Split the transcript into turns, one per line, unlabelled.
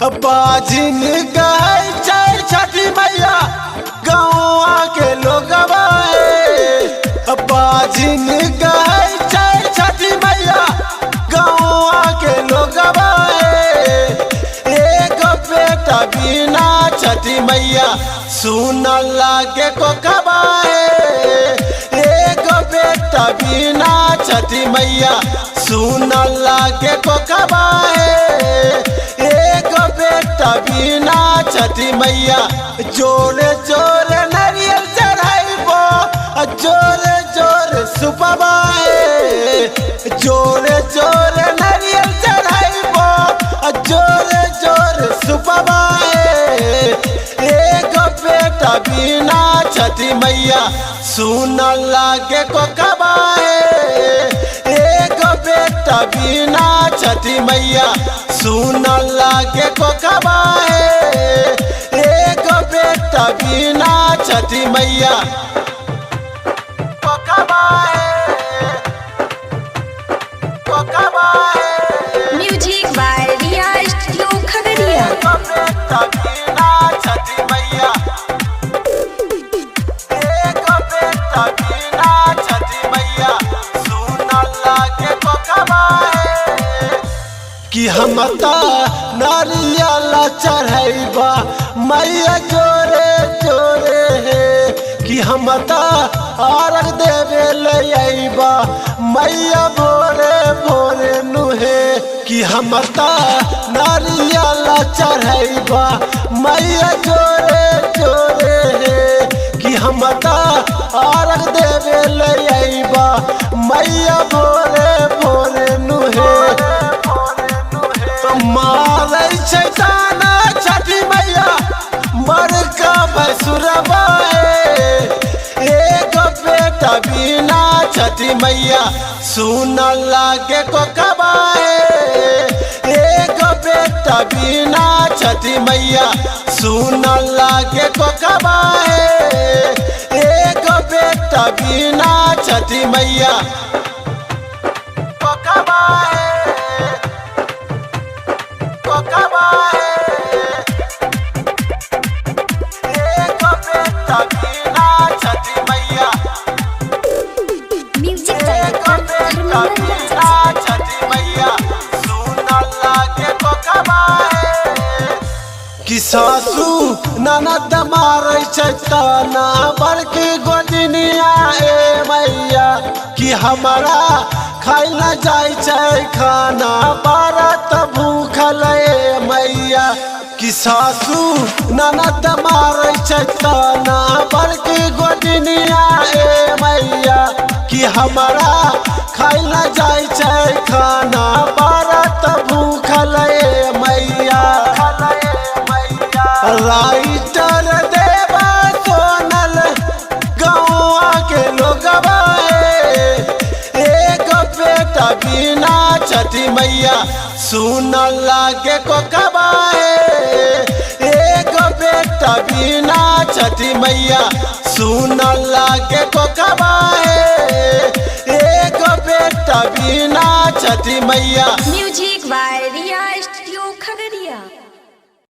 बाजिन गए चार छठी मैया गौआ के लोग बाजिन गए चार छठी मैया गौआ के लोग एक बेटा बिना छठी मैया सुन लागे को कबाए एक बेटा बिना छठी मैया सुन लागे को कबाए एक बेटा बिना छठी मैया जोरे जोरे नारियल चढ़ाइबो जोरे जोरे सुपबाए जोरे जोरे नारियल चढ़ाइबो जोरे जोरे सुपबाए एक बेटा बिना छठी मैया सुन लागे को कबाए एक बेटा बिना छठी मैया सुन लागे को कबाए एक बेटा बिना छठी मैया को कबाए को कबाए।
Music by Riya studio Khagaria.
एक बेटा बिना छठी मैया एक बेटा बिना छठी मैया सुन लागे को कबाए कि हम नारियल चढ़ैबा मैया जोरे जोरे है कि हम अर्घ देवे ले अइबा मैया भोरे भोरे नुहे कि हम नारियल चढ़ैबा मैया जोरे जोरे है कि हम अर्घ देवे ले अइबा मैया भोरे भोरे नुहे मारै छै ताना छठी मैया मरका भसुरबाए एक बेटा बिना छठी मैया सुन लागे को कबाए एक बेटा बिना छठी मैया सुन लागे को कबाए एक बेटा बिना छठी मैया को कबाए को कबाए एक बेटा बिना छठी मैया
म्यूजिक
एक बेटा बिना छठी मैया सुन लागे को कबाए कि सासू ननद मारै छै ताना बड़की गोदिनिया ए मैया कि हमारा खाइ न जाय छै खाना बारत भूखल ए मैया कि सासू ननद मारै छै ताना बड़की गोदिनिया ए मैया कि हमारा खाइ न जाय छै खाना बारत भूखल ए मैया राइटर देवा सोनल गौआ के लोग एक बेटा बिना छठी मैया सुन लागे को कबाए एक बेटा बिना छठी मैया सुन लागे को कबाए एक बेटा बिना Chhathi Maiya.
Music by Riya studio Khagaria.